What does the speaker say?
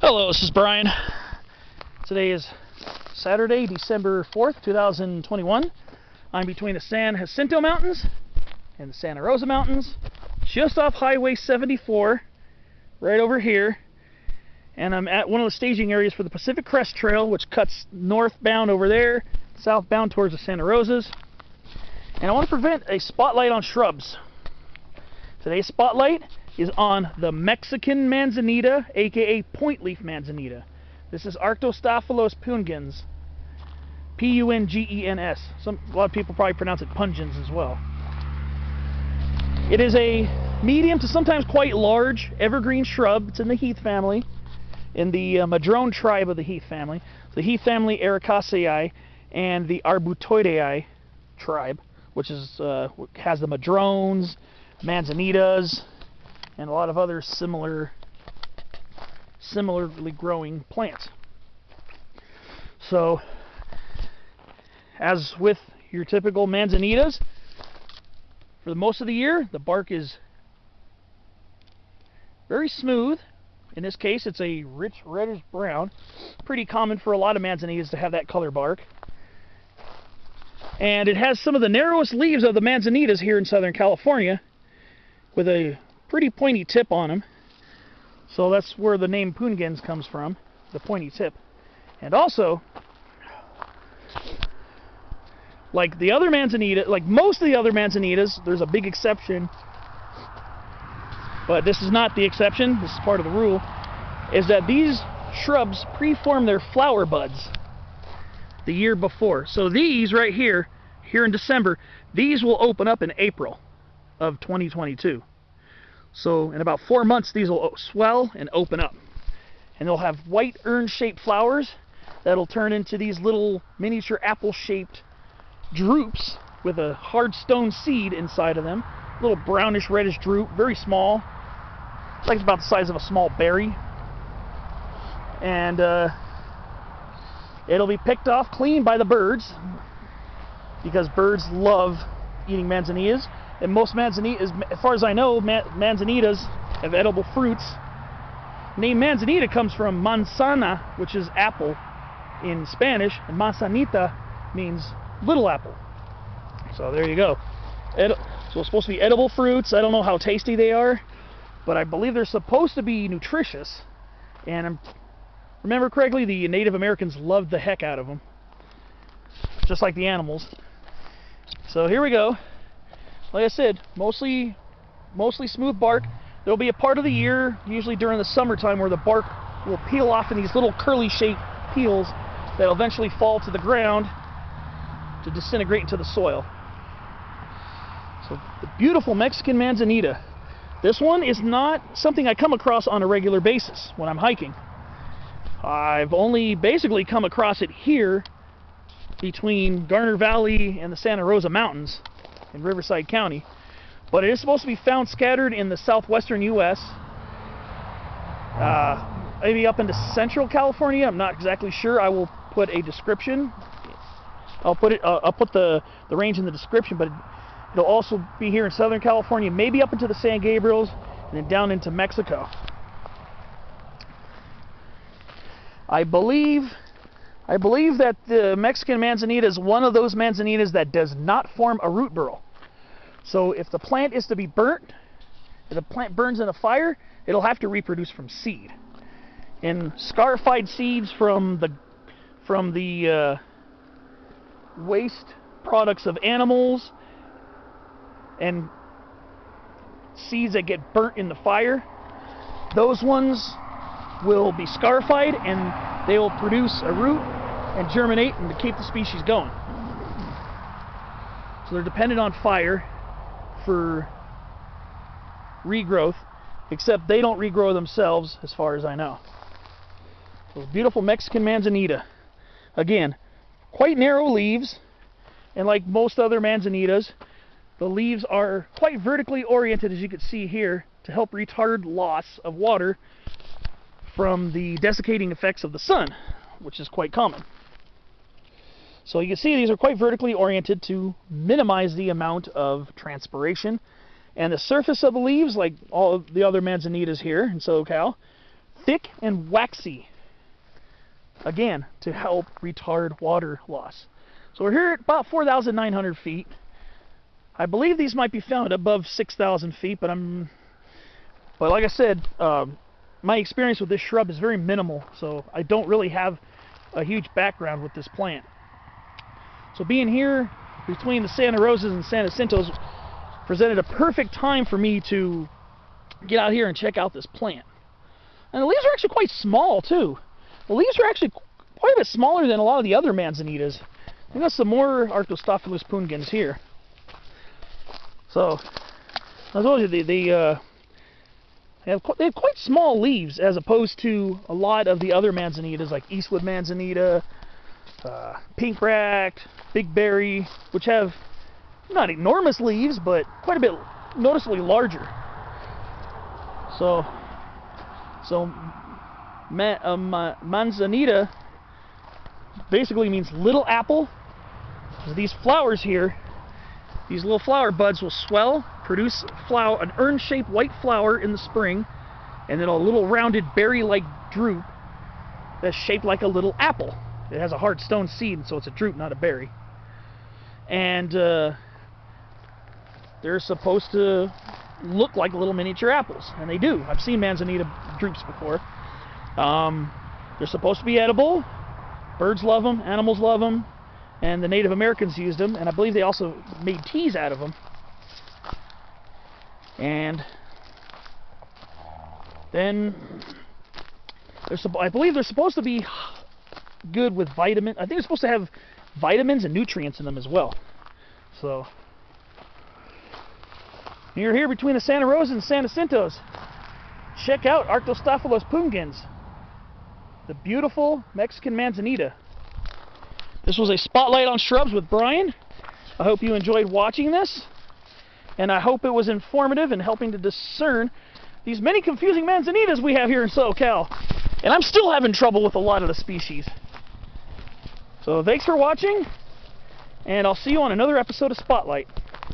Hello, this is Brian. Today is Saturday, December 4th, 2021. I'm between the San Jacinto Mountains and the Santa Rosa Mountains, just off Highway 74, right over here. And I'm at one of the staging areas for the Pacific Crest Trail, which cuts northbound over there, southbound towards the Santa Rosas. And I want to present a spotlight on shrubs. Today's spotlight is on the Mexican manzanita, aka Pointleaf Manzanita. This is Arctostaphylos pungens, P-U-N-G-E-N-S. A lot of people probably pronounce it pungens as well. It is a medium to sometimes quite large evergreen shrub. It's in the Heath family, in the Madrone Tribe of the Heath family. The Heath Family, Ericaceae, and the Arbutoideae tribe, which is has the madrones, manzanitas, and a lot of other similarly growing plants. So, as with your typical manzanitas, for the most of the year, the bark is very smooth. In this case, it's a rich reddish brown. Pretty common for a lot of manzanitas to have that color bark. And it has some of the narrowest leaves of the manzanitas here in Southern California, with a pretty pointy tip on them. So that's where the name pungens comes from, the pointy tip. And also, like the other manzanita, like most of the other manzanitas, there's a big exception, but this is not the exception, this is part of the rule, is that these shrubs preform their flower buds the year before. So these right here in December, these will open up in April of 2022. So in about 4 months, these will swell and open up. And they'll have white urn-shaped flowers that'll turn into these little miniature apple-shaped drupes with a hard stone seed inside of them. A little brownish reddish drupe, very small. It's like about the size of a small berry. And it'll be picked off clean by the birds, because birds love eating manzanitas. And most manzanitas, as far as I know, manzanitas have edible fruits. The name manzanita comes from manzana, which is apple in Spanish, and manzanita means little apple. So there you go. So it's supposed to be edible fruits. I don't know how tasty they are, but I believe they're supposed to be nutritious. And remember correctly, the Native Americans loved the heck out of them, just like the animals. So here we go. Like I said, mostly smooth bark. There'll be a part of the year, usually during the summertime, where the bark will peel off in these little curly-shaped peels that will eventually fall to the ground to disintegrate into the soil. So the beautiful Mexican manzanita. This one is not something I come across on a regular basis when I'm hiking. I've only basically come across it here between Garner Valley and the Santa Rosa Mountains in Riverside County, but it is supposed to be found scattered in the southwestern U.S., maybe up into central California. I'm not exactly sure. I will put a description. I'll put the range in the description, but it'll also be here in Southern California, maybe up into the San Gabriels, and then down into Mexico. I believe that the Mexican manzanita is one of those manzanitas that does not form a root burl. So if the plant is to be burnt, if the plant burns in a fire, it'll have to reproduce from seed. And scarified seeds from the waste products of animals and seeds that get burnt in the fire, those ones will be scarified, and they will produce a root and germinate and to keep the species going. So they're dependent on fire for regrowth, except they don't regrow themselves as far as I know. So beautiful Mexican manzanita. Again, quite narrow leaves, and like most other manzanitas, the leaves are quite vertically oriented, as you can see here, to help retard loss of water from the desiccating effects of the sun, which is quite common. So you can see these are quite vertically oriented to minimize the amount of transpiration. And the surface of the leaves, like all of the other manzanitas here in SoCal, thick and waxy. Again, to help retard water loss. So we're here at about 4,900 feet. I believe these might be found above 6,000 feet, but like I said, my experience with this shrub is very minimal, so I don't really have a huge background with this plant. So being here between the Santa Rosas and San Jacintos presented a perfect time for me to get out here and check out this plant. And the leaves are actually quite small too. The leaves are actually quite a bit smaller than a lot of the other manzanitas. I got some more Arctostaphylos pungens here. So, I told you, they have quite small leaves as opposed to a lot of the other manzanitas like Eastwood manzanita, pink racked, big berry, which have not enormous leaves, but quite a bit noticeably larger. So manzanita basically means little apple. So these flowers here, these little flower buds will swell, produce an urn-shaped white flower in the spring, and then a little rounded berry-like drupe that's shaped like a little apple. It has a hard stone seed, so it's a drupe, not a berry. And they're supposed to look like little miniature apples, and they do. I've seen manzanita drupes before. They're supposed to be edible. Birds love them, animals love them, and the Native Americans used them, and I believe they also made teas out of them. And then I believe they're supposed to be good with vitamin. I think they're supposed to have vitamins and nutrients in them as well. So you're here between the Santa Rosa and San Jacintos. Check out Arctostaphylos pungens, the beautiful Mexican manzanita. This was a spotlight on shrubs with Brian. I hope you enjoyed watching this, and I hope it was informative in helping to discern these many confusing manzanitas we have here in SoCal. And I'm still having trouble with a lot of the species. So thanks for watching, and I'll see you on another episode of Spotlight.